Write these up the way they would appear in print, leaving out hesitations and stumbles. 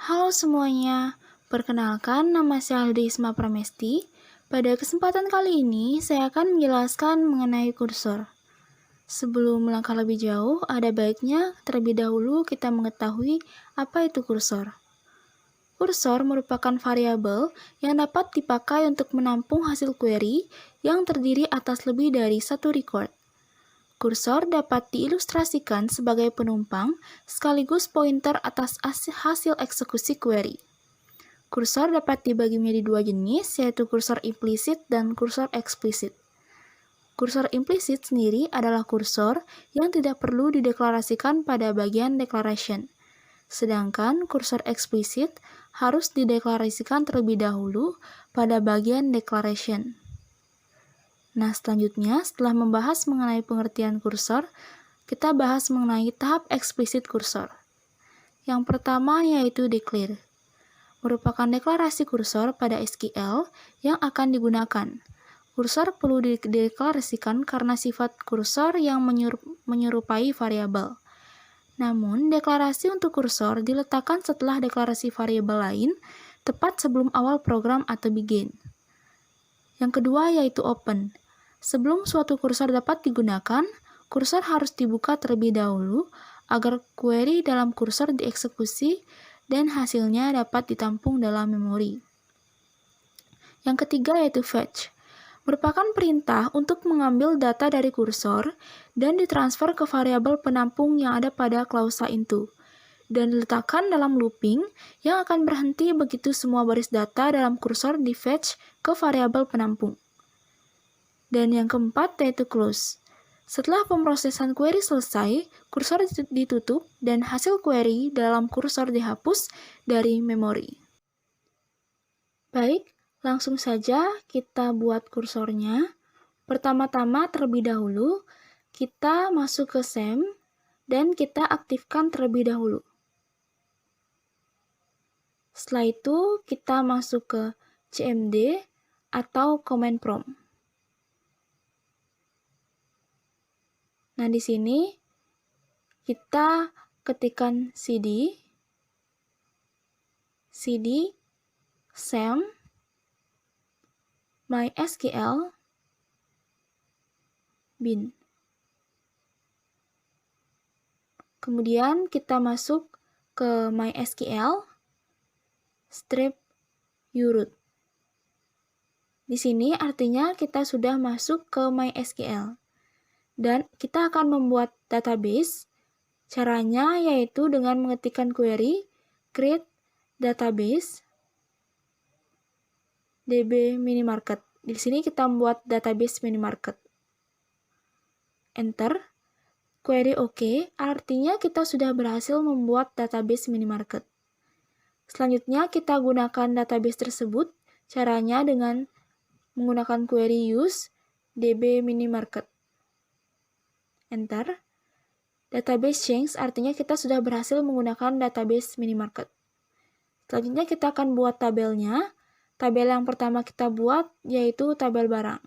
Halo semuanya, perkenalkan nama saya Aldi Isma Pramesti. Pada kesempatan kali ini, saya akan menjelaskan mengenai kursor. Sebelum melangkah lebih jauh, ada baiknya terlebih dahulu kita mengetahui apa itu kursor. Kursor merupakan variabel yang dapat dipakai untuk menampung hasil query yang terdiri atas lebih dari satu record. Kursor dapat diilustrasikan sebagai penumpang sekaligus pointer atas hasil eksekusi query. Kursor dapat dibagi menjadi dua jenis, yaitu kursor implisit dan kursor eksplisit. Kursor implisit sendiri adalah kursor yang tidak perlu dideklarasikan pada bagian declaration. Sedangkan kursor eksplisit harus dideklarasikan terlebih dahulu pada bagian declaration. Nah, selanjutnya setelah membahas mengenai pengertian kursor, kita bahas mengenai tahap eksplisit kursor. Yang pertama yaitu declare. Merupakan deklarasi kursor pada SQL yang akan digunakan. Kursor perlu dideklarasikan karena sifat kursor yang menyerupai variabel. Namun, deklarasi untuk kursor diletakkan setelah deklarasi variabel lain, tepat sebelum awal program atau begin. Yang kedua yaitu open. Sebelum suatu kursor dapat digunakan, kursor harus dibuka terlebih dahulu agar query dalam kursor dieksekusi dan hasilnya dapat ditampung dalam memori. Yang ketiga yaitu fetch. Merupakan perintah untuk mengambil data dari kursor dan ditransfer ke variabel penampung yang ada pada klausa into, dan diletakkan dalam looping yang akan berhenti begitu semua baris data dalam kursor di-fetch ke variabel penampung. Dan yang keempat yaitu close. Setelah pemrosesan query selesai, kursor ditutup dan hasil query dalam kursor dihapus dari memori. Baik, langsung saja kita buat kursornya. Pertama-tama terlebih dahulu, kita masuk ke SAM dan kita aktifkan terlebih dahulu. Setelah itu, kita masuk ke CMD atau command prompt. Nah, di sini kita ketikkan cd SAM MySQL bin. Kemudian kita masuk ke MySQL strip uroot. Di sini artinya kita sudah masuk ke MySQL. Dan kita akan membuat database. Caranya yaitu dengan mengetikkan query create database db minimarket. Di sini kita membuat database minimarket. Enter. Query OK, artinya kita sudah berhasil membuat database minimarket. Selanjutnya kita gunakan database tersebut. Caranya dengan menggunakan query use db minimarket. Enter. Database change artinya kita sudah berhasil menggunakan database minimarket. Selanjutnya kita akan buat tabelnya. Tabel yang pertama kita buat yaitu tabel barang.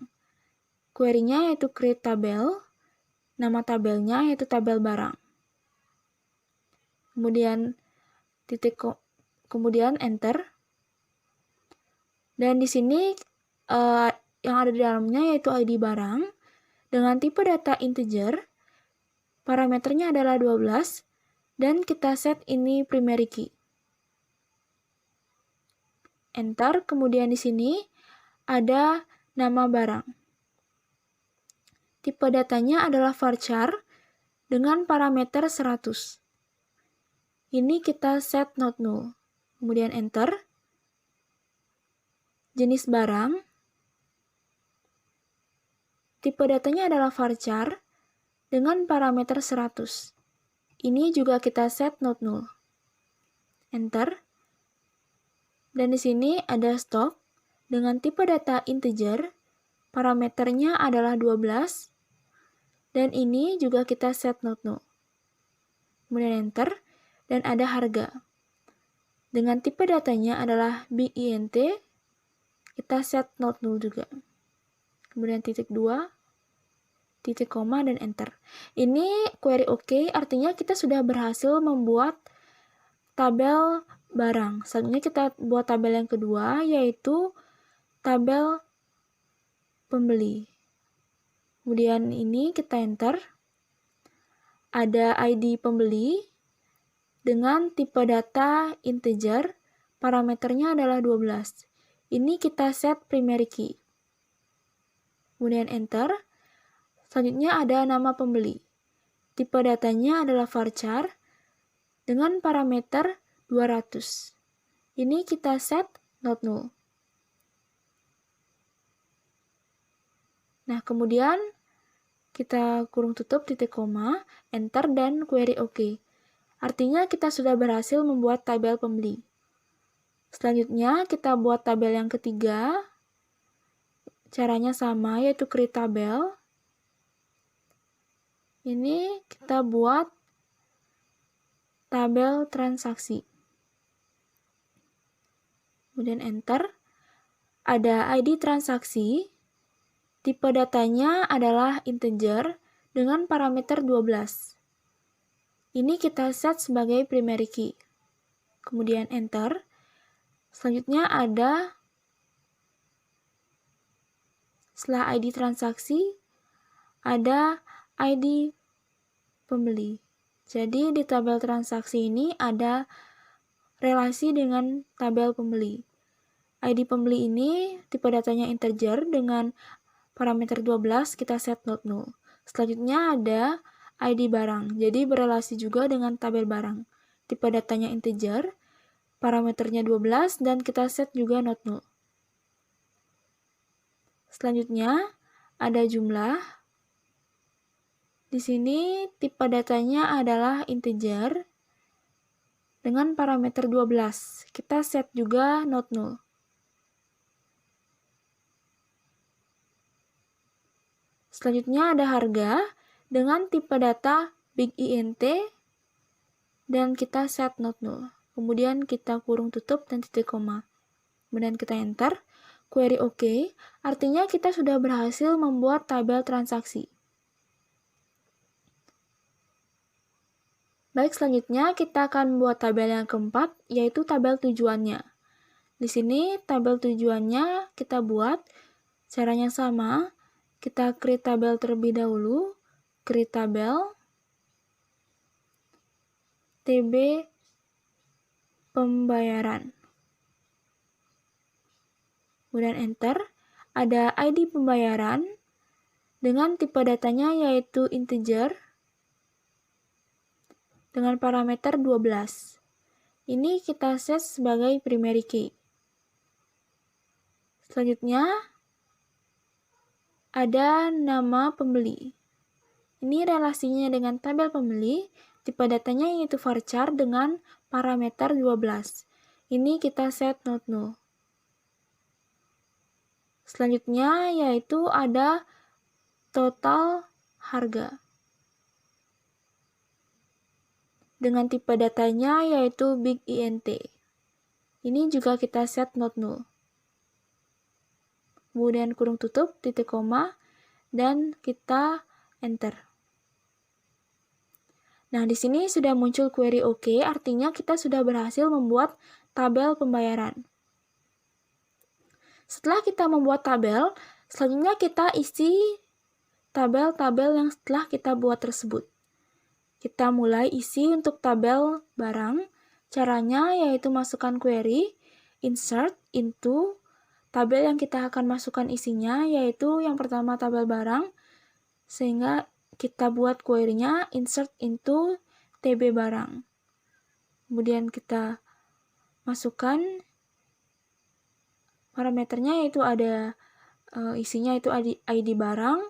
Query-nya yaitu create tabel. Nama tabelnya yaitu tabel barang. Kemudian enter. Dan di sini yang ada di dalamnya yaitu ID barang dengan tipe data integer. Parameternya adalah 12 dan kita set ini primary key. Enter, kemudian di sini ada nama barang. Tipe datanya adalah varchar dengan parameter 100. Ini kita set not null. Kemudian enter. Jenis barang. Tipe datanya adalah varchar dengan parameter 100. Ini juga kita set not null. Enter. Dan di sini ada stock dengan tipe data integer. Parameternya adalah 12. Dan ini juga kita set not null. Kemudian enter. Dan ada harga. Dengan tipe datanya adalah bint. Kita set not null juga. Kemudian titik 2. Titik koma dan enter. Ini query OK artinya kita sudah berhasil membuat tabel barang. Selanjutnya kita buat tabel yang kedua, yaitu tabel pembeli. Kemudian ini kita enter. Ada ID pembeli dengan tipe data integer, parameternya adalah 12. Ini kita set primary key. Kemudian enter. Selanjutnya ada nama pembeli. Tipe datanya adalah varchar dengan parameter 200. Ini kita set not null. Nah, kemudian kita kurung tutup titik koma, enter, dan query OK. Artinya kita sudah berhasil membuat tabel pembeli. Selanjutnya kita buat tabel yang ketiga. Caranya sama, yaitu create tabel. Ini kita buat tabel transaksi. Kemudian enter. Ada ID transaksi. Tipe datanya adalah integer dengan parameter 12. Ini kita set sebagai primary key. Kemudian enter. Selanjutnya ada setelah ID transaksi, ada ID pembeli. Jadi di tabel transaksi ini ada relasi dengan tabel pembeli. ID pembeli ini tipe datanya integer dengan parameter 12, kita set not null. Selanjutnya ada ID barang, jadi berelasi juga dengan tabel barang. Tipe datanya integer, parameternya 12, dan kita set juga not null. Selanjutnya ada jumlah. Di sini tipe datanya adalah integer dengan parameter 12. Kita set juga not null. Selanjutnya ada harga dengan tipe data big int dan kita set not null. Kemudian kita kurung tutup dan titik koma. Kemudian kita enter, query OK, artinya kita sudah berhasil membuat tabel transaksi. Baik, selanjutnya kita akan membuat tabel yang keempat, yaitu tabel tujuannya. Di sini tabel tujuannya kita buat, caranya sama. Kita create tabel terlebih dahulu, create tabel, TB pembayaran. Kemudian enter, ada ID pembayaran dengan tipe datanya yaitu integer dengan parameter 12. Ini kita set sebagai primary key. Selanjutnya ada nama pembeli. Ini relasinya dengan tabel pembeli, tipe datanya yaitu varchar dengan parameter 12. Ini kita set not null. Selanjutnya yaitu ada total harga. Dengan tipe datanya yaitu big int. Ini juga kita set not null. Kemudian kurung tutup, titik koma, dan kita enter. Nah, di sini sudah muncul query OK, artinya kita sudah berhasil membuat tabel pembayaran. Setelah kita membuat tabel, selanjutnya kita isi tabel-tabel yang setelah kita buat tersebut. Kita mulai isi untuk tabel barang. Caranya yaitu masukkan query, insert into, tabel yang kita akan masukkan isinya yaitu yang pertama tabel barang, sehingga kita buat query-nya insert into TB barang. Kemudian kita masukkan parameternya yaitu ada isinya itu ID barang,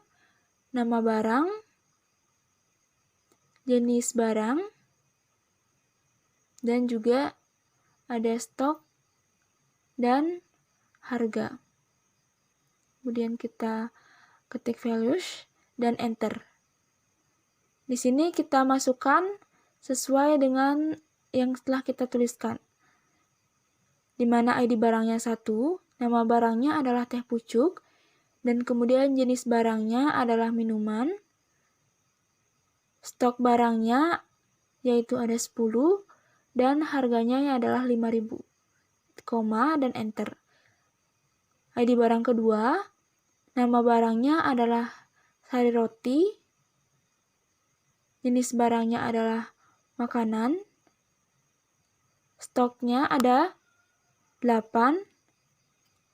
nama barang, jenis barang, dan juga ada stok dan harga. Kemudian kita ketik values dan enter. Di sini kita masukkan sesuai dengan yang telah kita tuliskan. Di mana ID barangnya 1, nama barangnya adalah teh pucuk, dan kemudian jenis barangnya adalah minuman. Stok barangnya yaitu ada 10, dan harganya adalah 5.000. Koma dan enter. ID barang kedua, nama barangnya adalah sari roti, jenis barangnya adalah makanan, stoknya ada 8,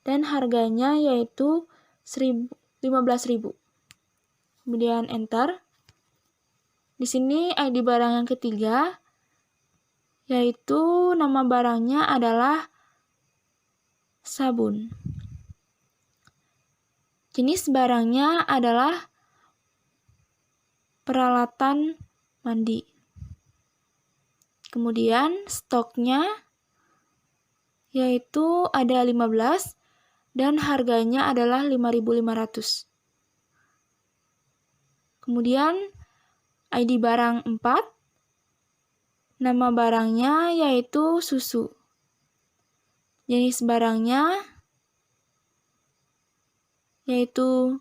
dan harganya yaitu 15.000. Kemudian enter. Di sini ID barang yang ketiga, yaitu nama barangnya adalah sabun. Jenis barangnya adalah peralatan mandi. Kemudian stoknya yaitu ada 15 dan harganya adalah 5.500. Kemudian ID barang 4, nama barangnya yaitu susu. Jenis barangnya yaitu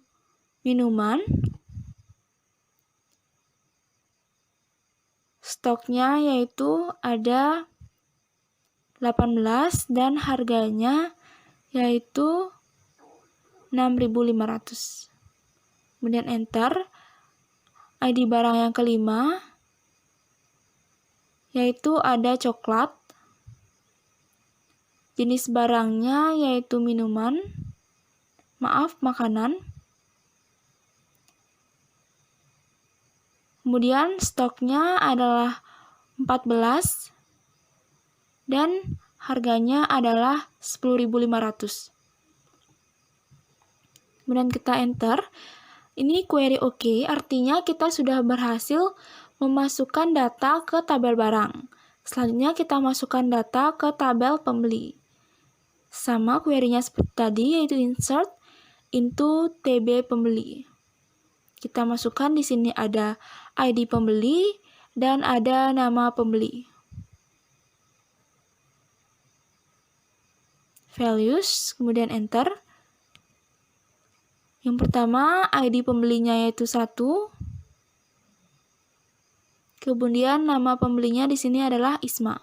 minuman. Stoknya yaitu ada 18 dan harganya yaitu 6.500. Kemudian enter. ID barang yang kelima yaitu ada coklat. Jenis barangnya yaitu makanan. Kemudian stoknya adalah 14 dan harganya adalah 10.500. Kemudian kita enter. Ini query OK, artinya kita sudah berhasil memasukkan data ke tabel barang. Selanjutnya kita masukkan data ke tabel pembeli. Sama query-nya seperti tadi, yaitu insert into TB pembeli. Kita masukkan di sini ada ID pembeli dan ada nama pembeli. Values, kemudian enter. Yang pertama, ID pembelinya yaitu 1. Kemudian nama pembelinya di sini adalah Isma.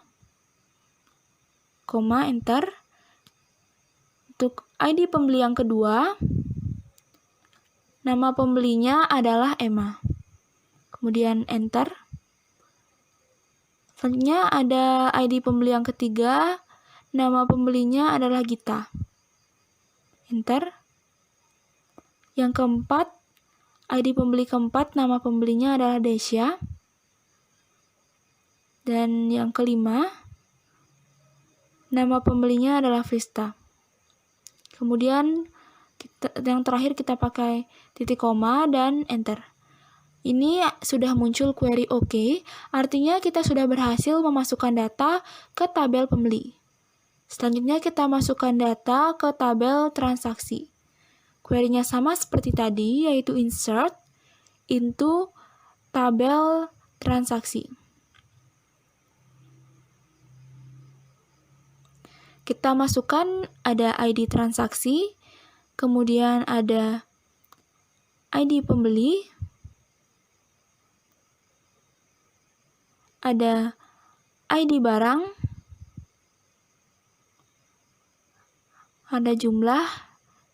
Koma, enter. Untuk ID pembeli yang kedua, nama pembelinya adalah Emma. Kemudian enter. Selanjutnya ada ID pembeli yang ketiga, nama pembelinya adalah Gita. Enter. Yang keempat, ID pembeli keempat, nama pembelinya adalah Desya. Dan yang kelima, nama pembelinya adalah Vista. Kemudian yang terakhir kita pakai titik koma dan enter. Ini sudah muncul query OK, artinya kita sudah berhasil memasukkan data ke tabel pembeli. Selanjutnya kita masukkan data ke tabel transaksi. Query-nya sama seperti tadi, yaitu insert into tabel transaksi. Kita masukkan ada ID transaksi, kemudian ada ID pembeli, ada ID barang, ada jumlah,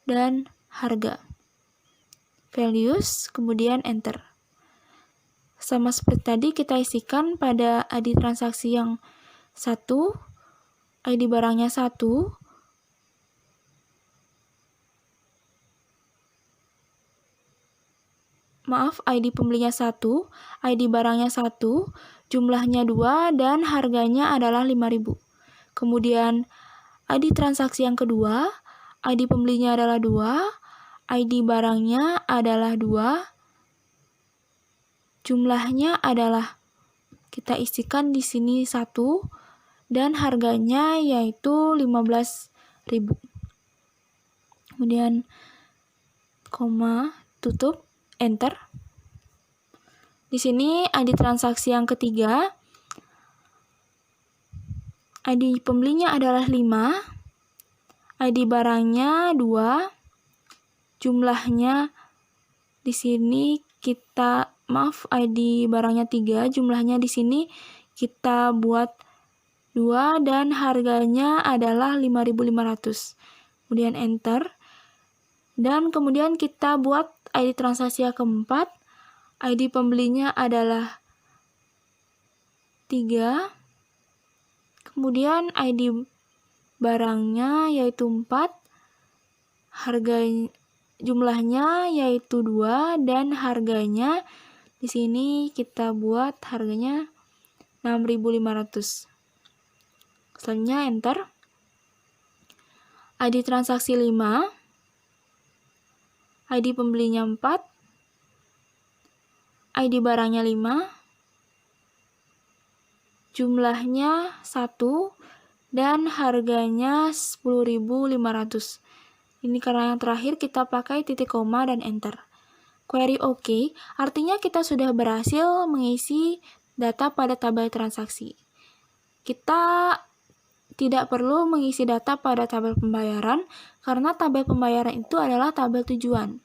dan harga. Values, kemudian enter. Sama seperti tadi kita isikan pada ID transaksi yang 1, ID barangnya 1, ID pembelinya 1, ID barangnya 1, jumlahnya 2, dan harganya adalah 5.000. Kemudian ID transaksi yang kedua, ID pembelinya adalah 2, ID barangnya adalah 2, jumlahnya adalah kita isikan di sini 1, dan harganya yaitu 15.000. Kemudian koma, tutup, enter. Di sini ID transaksi yang ketiga, ID pembelinya adalah 5, ID barangnya 2, jumlahnya di sini ID barangnya 3, jumlahnya di sini kita buat 2 dan harganya adalah 5.500. Kemudian enter. Dan kemudian kita buat ID transaksi yang keempat. ID pembelinya adalah 3. Kemudian ID barangnya yaitu 4. Harga jumlahnya yaitu 2 dan harganya di sini kita buat harganya 6.500. Selanjutnya enter. ID transaksi 5. ID pembelinya 4. ID barangnya 5. Jumlahnya 1 dan harganya 10.500. Ini karena yang terakhir kita pakai titik koma dan enter. Query OK, artinya kita sudah berhasil mengisi data pada tabel transaksi. Kita tidak perlu mengisi data pada tabel pembayaran, karena tabel pembayaran itu adalah tabel tujuan.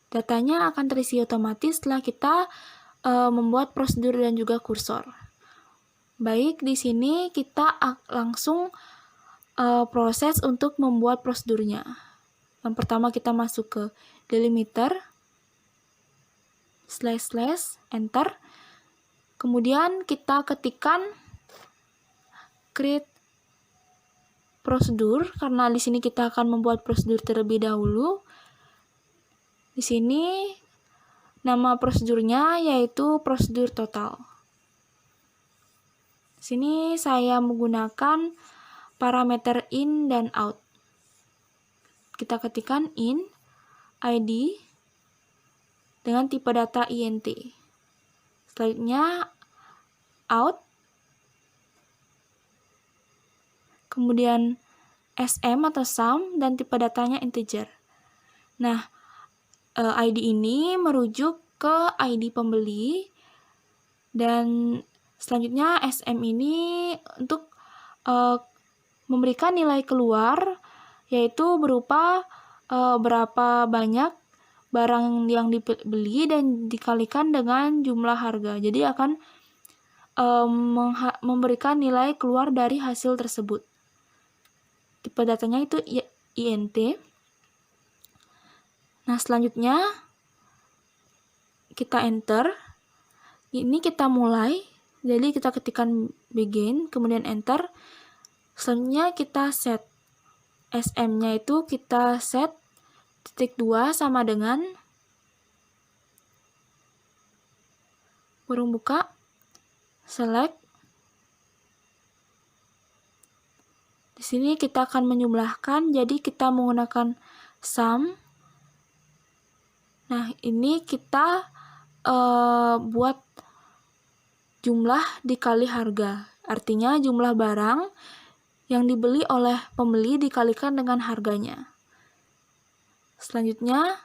Datanya akan terisi otomatis setelah kita membuat prosedur dan juga kursor. Baik, di sini kita langsung proses untuk membuat prosedurnya. Yang pertama kita masuk ke delimiter, // enter. Kemudian kita ketikkan create prosedur, karena di sini kita akan membuat prosedur terlebih dahulu. Di sini nama prosedurnya yaitu prosedur total. Di sini saya menggunakan parameter in dan out. Kita ketikkan in, ID, dengan tipe data int. Selanjutnya out, kemudian sm atau sum, dan tipe datanya integer. Nah, ID ini merujuk ke ID pembeli, dan selanjutnya sm ini untuk memberikan nilai keluar, yaitu berupa berapa banyak barang yang dibeli dan dikalikan dengan jumlah harga. Jadi akan memberikan nilai keluar dari hasil tersebut. Tipe datanya itu int. Nah, selanjutnya kita enter. Ini kita mulai. Jadi kita ketikkan begin, kemudian enter. Selanjutnya kita set. SM-nya itu kita set titik 2 sama dengan kurung buka, select. Di sini kita akan menjumlahkan, jadi kita menggunakan sum. Nah, ini kita buat jumlah dikali harga. Artinya jumlah barang yang dibeli oleh pembeli dikalikan dengan harganya. Selanjutnya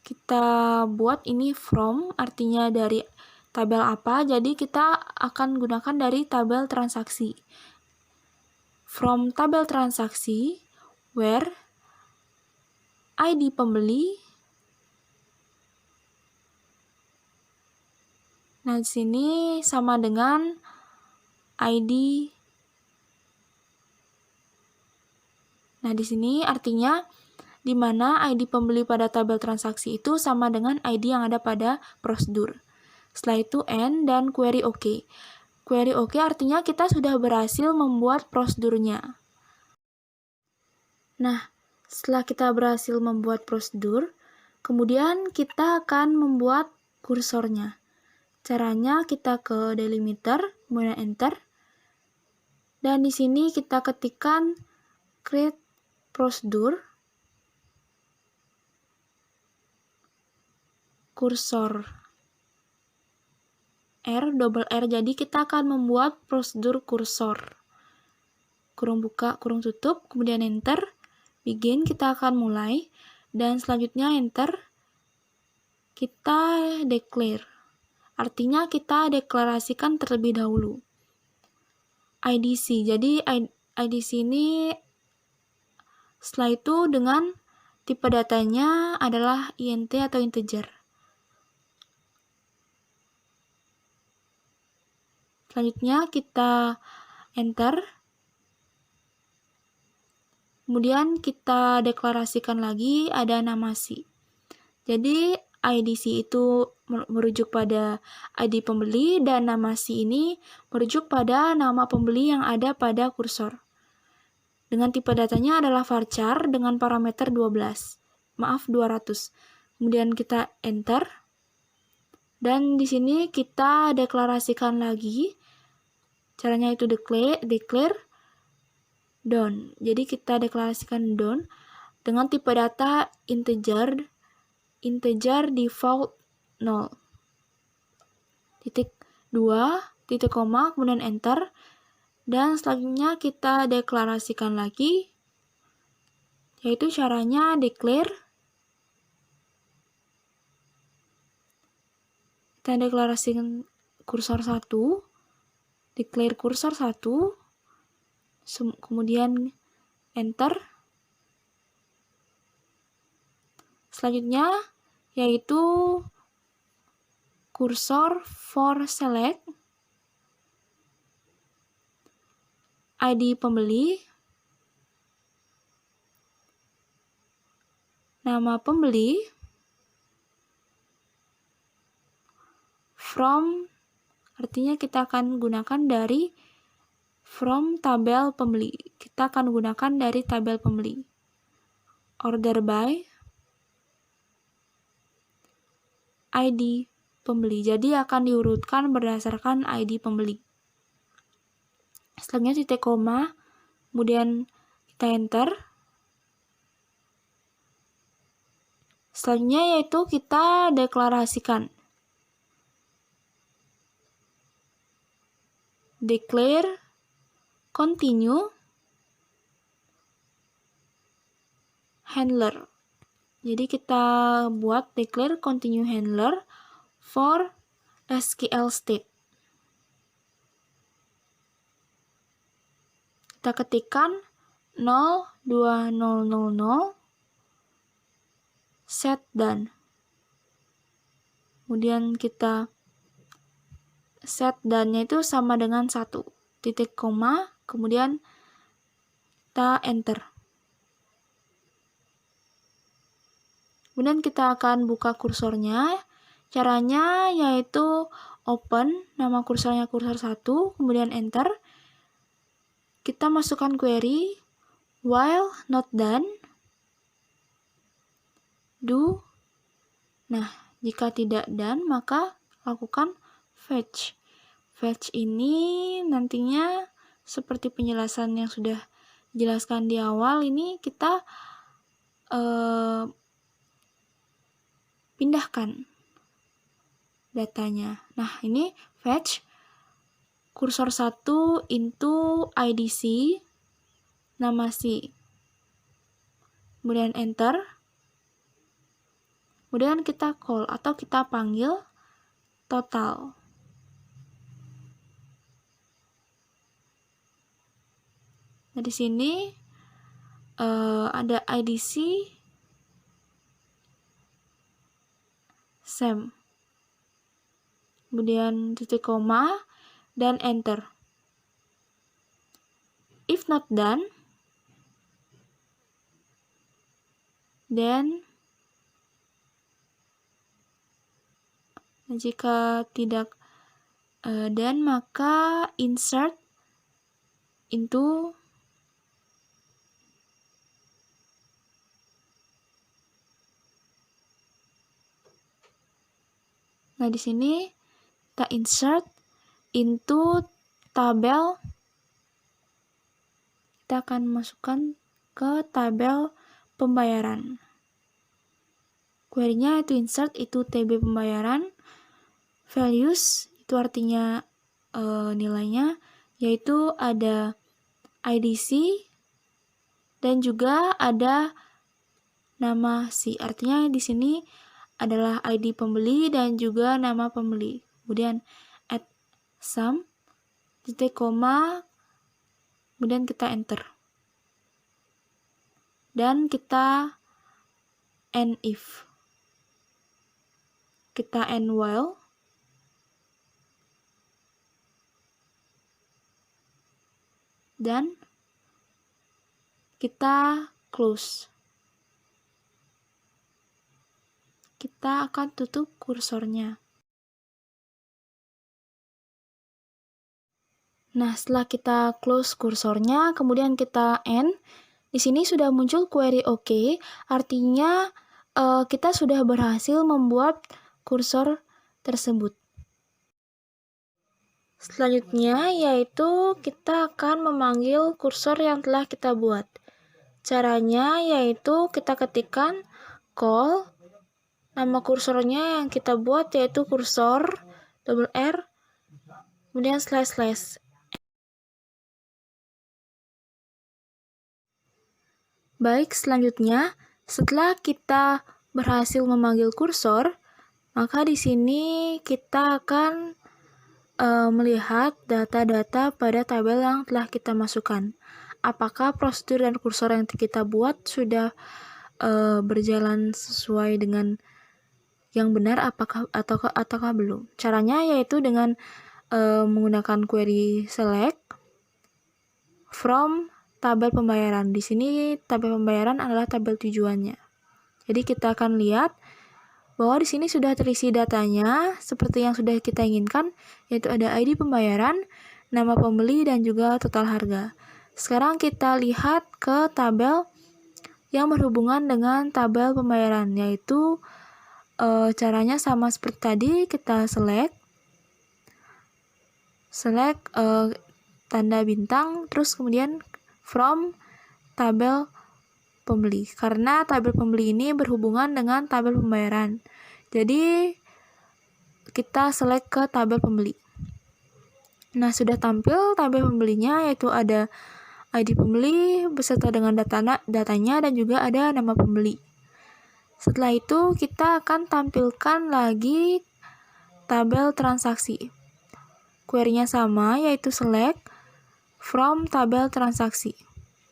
kita buat ini from, artinya dari tabel apa, jadi kita akan gunakan dari tabel transaksi. From tabel transaksi, where ID pembeli. Nah, di sini sama dengan ID. Nah, di sini artinya di mana ID pembeli pada tabel transaksi itu sama dengan ID yang ada pada prosedur. Setelah itu end dan query OK. Query OK artinya kita sudah berhasil membuat prosedurnya. Nah, setelah kita berhasil membuat prosedur, kemudian kita akan membuat kursornya. Caranya kita ke delimiter, kemudian enter. Dan di sini kita ketikkan create prosedur, kursor R, double R, jadi kita akan membuat prosedur kursor. Kurung buka, kurung tutup, kemudian enter, begin, kita akan mulai, dan selanjutnya enter, kita declare, artinya kita deklarasikan terlebih dahulu. IDC, jadi IDC ini setelah itu dengan tipe datanya adalah int atau integer. Selanjutnya kita enter. Kemudian kita deklarasikan lagi ada nama si. Jadi ID si itu merujuk pada ID pembeli dan nama si ini merujuk pada nama pembeli yang ada pada kursor. Dengan tipe datanya adalah varchar dengan parameter 200. Kemudian kita enter. Dan di sini kita deklarasikan lagi. Caranya itu declare down. Jadi kita deklarasikan down dengan tipe data integer default 0. Titik 2, titik koma, kemudian enter. Dan selanjutnya kita deklarasikan lagi, yaitu caranya declare. Kita deklarasikan kursor 1, declare kursor 1, kemudian enter. Selanjutnya yaitu kursor for select, ID pembeli, nama pembeli, from, artinya kita akan gunakan dari from tabel pembeli. Kita akan gunakan dari tabel pembeli. Order by, ID pembeli. Jadi akan diurutkan berdasarkan ID pembeli. Selanjutnya titik koma, kemudian kita enter. Selanjutnya yaitu kita deklarasikan. Declare continue handler. Jadi kita buat declare continue handler for SQL state. Kita ketikkan 02000 set done. Kemudian kita set done-nya itu sama dengan 1. Titik koma, kemudian kita enter. Kemudian kita akan buka kursornya. Caranya yaitu open, nama kursornya kursor 1, kemudian enter. Kita masukkan query while not done, do. Nah, jika tidak done, maka lakukan fetch. Fetch ini nantinya seperti penjelasan yang sudah dijelaskan di awal, ini kita pindahkan datanya. Nah, ini fetch kursor 1 into IDC, nama si. Kemudian enter. Kemudian kita call atau kita panggil total. Nah, di sini ada IDC same. Kemudian titik koma dan enter. If not done, then jika tidak done, maka insert into Nah, di sini kita insert into tabel. Kita akan masukkan ke tabel pembayaran. Query-nya itu insert itu TB pembayaran. Values itu artinya nilainya, yaitu ada IDC dan juga ada nama si. Artinya di sini adalah ID pembeli dan juga nama pembeli. Kemudian add sum, titik koma, kemudian kita enter. Dan kita end if. Kita end while. dan kita close. Kita akan tutup kursornya. Nah, setelah kita close kursornya, kemudian kita end. Di sini sudah muncul query OK, artinya kita sudah berhasil membuat kursor tersebut. Selanjutnya yaitu kita akan memanggil kursor yang telah kita buat. Caranya yaitu kita ketikkan call, nama kursornya yang kita buat yaitu kursor, double R, kemudian slash. Baik, selanjutnya setelah kita berhasil memanggil kursor, maka di sini kita akan melihat data-data pada tabel yang telah kita masukkan. Apakah prosedur dan kursor yang kita buat sudah berjalan sesuai dengan yang benar ataukah belum? Caranya yaitu dengan menggunakan query select from tabel pembayaran. Di sini tabel pembayaran adalah tabel tujuannya. Jadi kita akan lihat bahwa di sini sudah terisi datanya seperti yang sudah kita inginkan, yaitu ada ID pembayaran, nama pembeli, dan juga total harga. Sekarang kita lihat ke tabel yang berhubungan dengan tabel pembayaran, yaitu caranya sama seperti tadi, kita select tanda bintang, terus kemudian from tabel pembeli, karena tabel pembeli ini berhubungan dengan tabel pembayaran. Jadi kita select ke tabel pembeli. Nah, sudah tampil tabel pembelinya, yaitu ada ID pembeli beserta dengan datanya dan juga ada nama pembeli. Setelah itu kita akan tampilkan lagi tabel transaksi. Query-nya sama, yaitu select from tabel transaksi.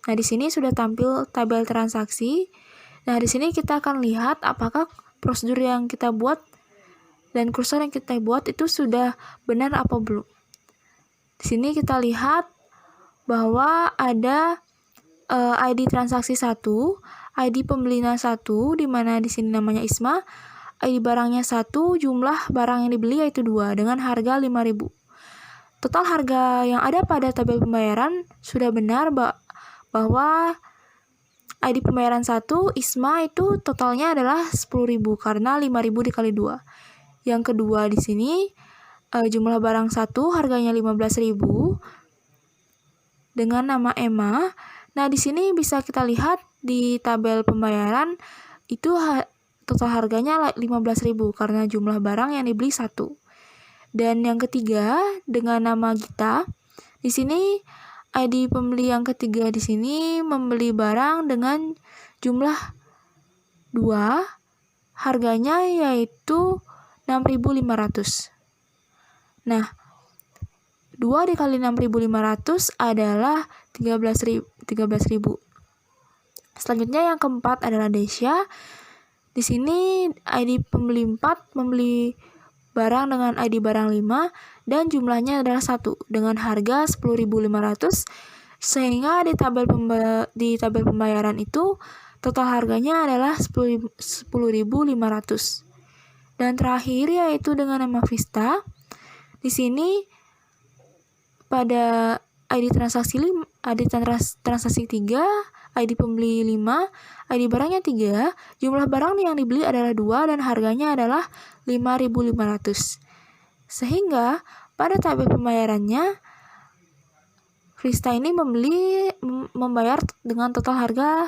Nah, di sini sudah tampil tabel transaksi. Nah, di sini kita akan lihat apakah prosedur yang kita buat dan kursor yang kita buat itu sudah benar apa belum. Di sini kita lihat bahwa ada ID transaksi 1, ID pembelinya 1, di mana di sini namanya Isma, ID barangnya 1, jumlah barang yang dibeli yaitu 2 dengan harga 5.000. Total harga yang ada pada tabel pembayaran sudah benar bahwa ID pembayaran 1 Isma itu totalnya adalah 10.000 karena 5.000 dikali 2. Yang kedua di sini jumlah barang 1 harganya 15.000 dengan nama Emma. Nah, di sini bisa kita lihat di tabel pembayaran itu total harganya 15.000 karena jumlah barang yang dibeli 1. Dan yang ketiga dengan nama Gita. Di sini ID pembeli yang ketiga di sini membeli barang dengan jumlah 2, harganya yaitu 6.500. Nah, 2 dikali 6.500 adalah 13.000. Selanjutnya yang keempat adalah Desya. Di sini ID pembeli 4 membeli barang dengan ID barang 5 dan jumlahnya adalah 1 dengan harga 10.500, sehingga di tabel pembayaran itu total harganya adalah 10.500. Dan terakhir yaitu dengan nama Vista. Di sini pada ID transaksi 3, ID pembeli 5, ID barangnya 3, jumlah barang yang dibeli adalah 2 dan harganya adalah 5.500. Sehingga pada tabel pembayarannya Vista ini membayar dengan total harga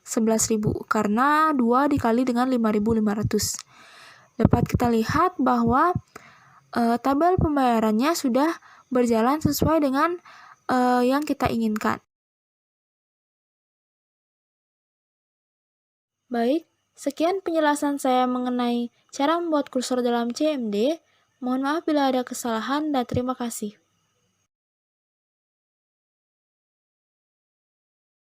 11.000 karena 2 dikali dengan 5.500. Dapat kita lihat bahwa tabel pembayarannya sudah berjalan sesuai dengan yang kita inginkan. Baik, sekian penjelasan saya mengenai cara membuat kursor dalam CMD. Mohon maaf bila ada kesalahan dan terima kasih.